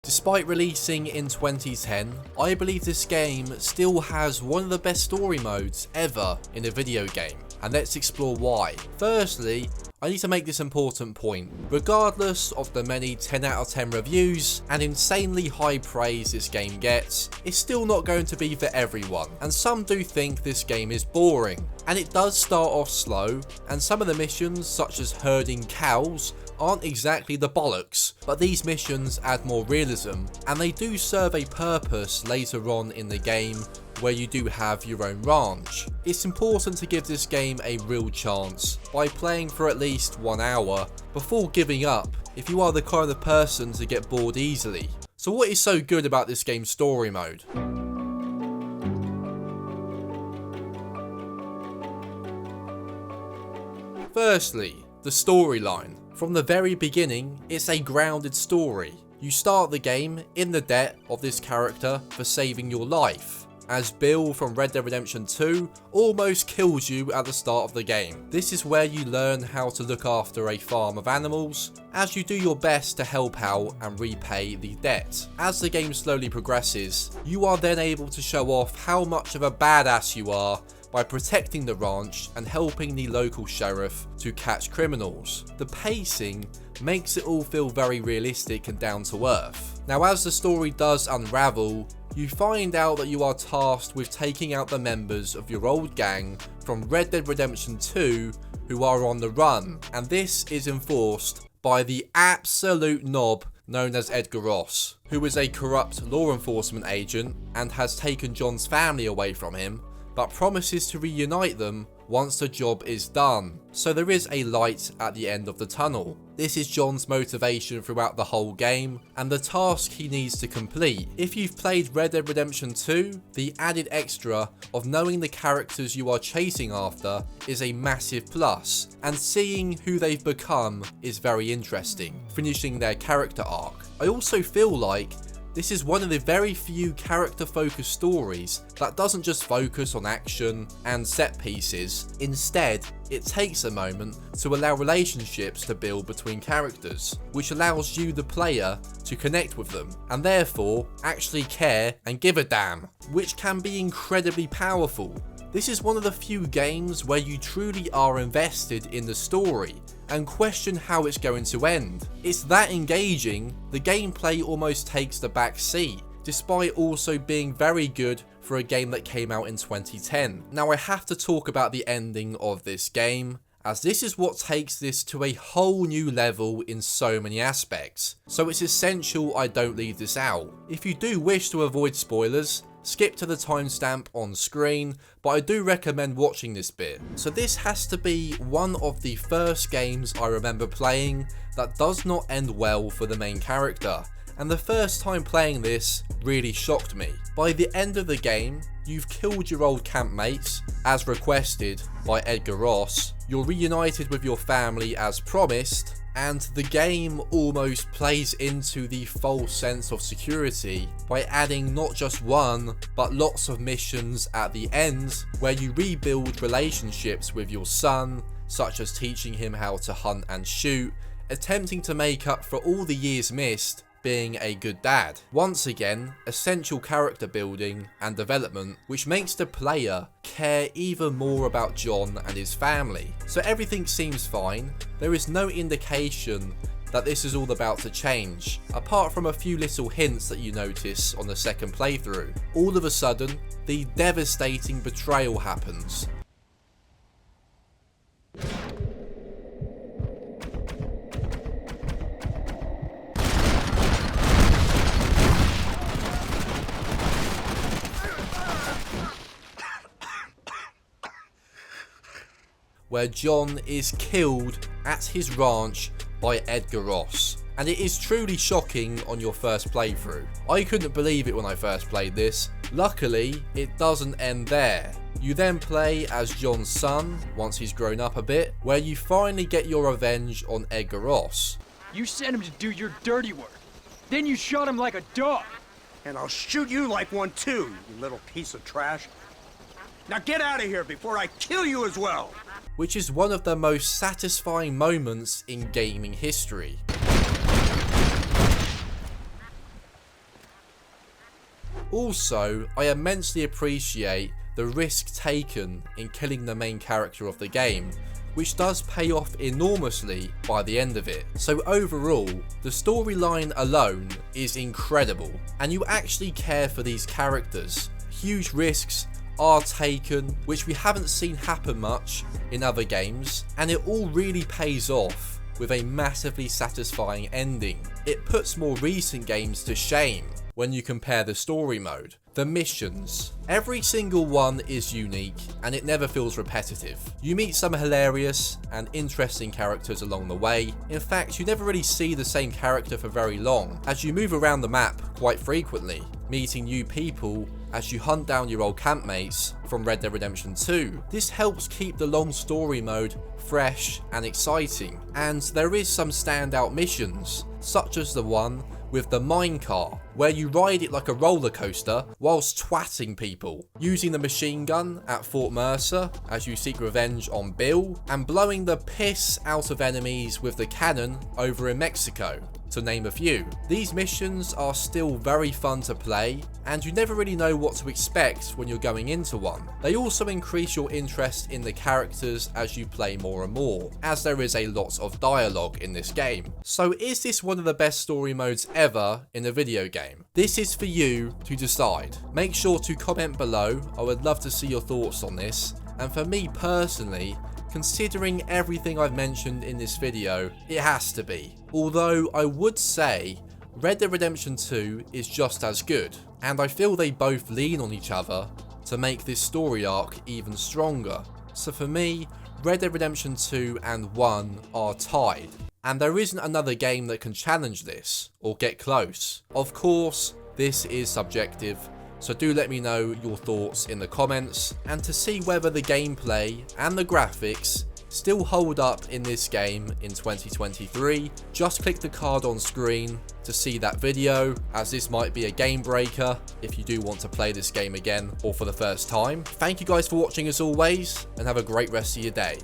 Despite releasing in 2010, I believe this game still has one of the best story modes ever in a video game, and let's explore why. Firstly, I need to make this important point. Regardless of the many 10 out of 10 reviews and insanely high praise this game gets, it's still not going to be for everyone, and some do think this game is boring. And it does start off slow, and some of the missions, such as herding cows, aren't exactly the bollocks, but these missions add more realism, and they do serve a purpose later on in the game where you do have your own ranch. It's important to give this game a real chance by playing for at least 1 hour before giving up if you are the kind of person to get bored easily. So what is so good about this game's story mode? Firstly, the storyline. From the very beginning, it's a grounded story. You start the game in the debt of this character for saving your life, as Bill from Red Dead Redemption 2 almost kills you at the start of the game. This is where you learn how to look after a farm of animals, as you do your best to help out and repay the debt. As the game slowly progresses, you are then able to show off how much of a badass you are by protecting the ranch and helping the local sheriff to catch criminals. The pacing makes it all feel very realistic and down to earth. Now, as the story does unravel, you find out that you are tasked with taking out the members of your old gang from Red Dead Redemption 2 who are on the run, and this is enforced by the absolute knob known as Edgar Ross, who is a corrupt law enforcement agent and has taken John's family away from him, but promises to reunite them once the job is done. So there is a light at the end of the tunnel. This is John's motivation throughout the whole game and the task he needs to complete. If you've played Red Dead Redemption 2, the added extra of knowing the characters you are chasing after is a massive plus, and seeing who they've become is very interesting, finishing their character arc. I also feel like this is one of the very few character-focused stories that doesn't just focus on action and set pieces. Instead, it takes a moment to allow relationships to build between characters, which allows you, the player, to connect with them, and therefore actually care and give a damn, which can be incredibly powerful. This is one of the few games where you truly are invested in the story and question how it's going to end. It's that engaging, the gameplay almost takes the back seat, despite also being very good for a game that came out in 2010. Now, I have to talk about the ending of this game, as this is what takes this to a whole new level in so many aspects, so it's essential I don't leave this out. If you do wish to avoid spoilers, skip to the timestamp on screen, but I do recommend watching this bit. So this has to be one of the first games I remember playing that does not end well for the main character, and the first time playing this really shocked me. By the end of the game, you've killed your old campmates, as requested by Edgar Ross, you're reunited with your family as promised, and the game almost plays into the false sense of security by adding not just one, but lots of missions at the end where you rebuild relationships with your son, such as teaching him how to hunt and shoot, attempting to make up for all the years missed being a good dad. Once again, essential character building and development, which makes the player care even more about John and his family. So everything seems fine. There is no indication that this is all about to change, apart from a few little hints that you notice on the second playthrough. All of a sudden, the devastating betrayal happens. Where John is killed at his ranch by Edgar Ross, and it is truly shocking on your first playthrough. I couldn't believe it when I first played this. Luckily, it doesn't end there. You then play as John's son, once he's grown up a bit, where you finally get your revenge on Edgar Ross. You sent him to do your dirty work, then you shot him like a dog. And I'll shoot you like one too, you little piece of trash. Now get out of here before I kill you as well! Which is one of the most satisfying moments in gaming history. Also, I immensely appreciate the risk taken in killing the main character of the game, which does pay off enormously by the end of it. So overall, the storyline alone is incredible, and you actually care for these characters. Huge risks are taken, which we haven't seen happen much in other games, and it all really pays off with a massively satisfying ending. It puts more recent games to shame when you compare the story mode. The missions. Every single one is unique and it never feels repetitive. You meet some hilarious and interesting characters along the way. In fact, you never really see the same character for very long, as you move around the map quite frequently, meeting new people as you hunt down your old campmates from Red Dead Redemption 2. This helps keep the long story mode fresh and exciting, and there is some standout missions, such as the one with the minecart, where you ride it like a roller coaster whilst twatting people, using the machine gun at Fort Mercer as you seek revenge on Bill, and blowing the piss out of enemies with the cannon over in Mexico, to name a few. These missions are still very fun to play, and you never really know what to expect when you're going into one. They also increase your interest in the characters as you play more and more, as there is a lot of dialogue in this game. So is this one of the best story modes ever in a video game? This is for you to decide. Make sure to comment below, I would love to see your thoughts on this, and for me personally, considering everything I've mentioned in this video, it has to be. Although I would say Red Dead Redemption 2 is just as good, and I feel they both lean on each other to make this story arc even stronger. So for me, Red Dead Redemption 2 and 1 are tied, and there isn't another game that can challenge this or get close. Of course, this is subjective, so do let me know your thoughts in the comments, and to see whether the gameplay and the graphics still hold up in this game in 2023, just click the card on screen to see that video, as this might be a game breaker if you do want to play this game again or for the first time. Thank you guys for watching as always, and have a great rest of your day.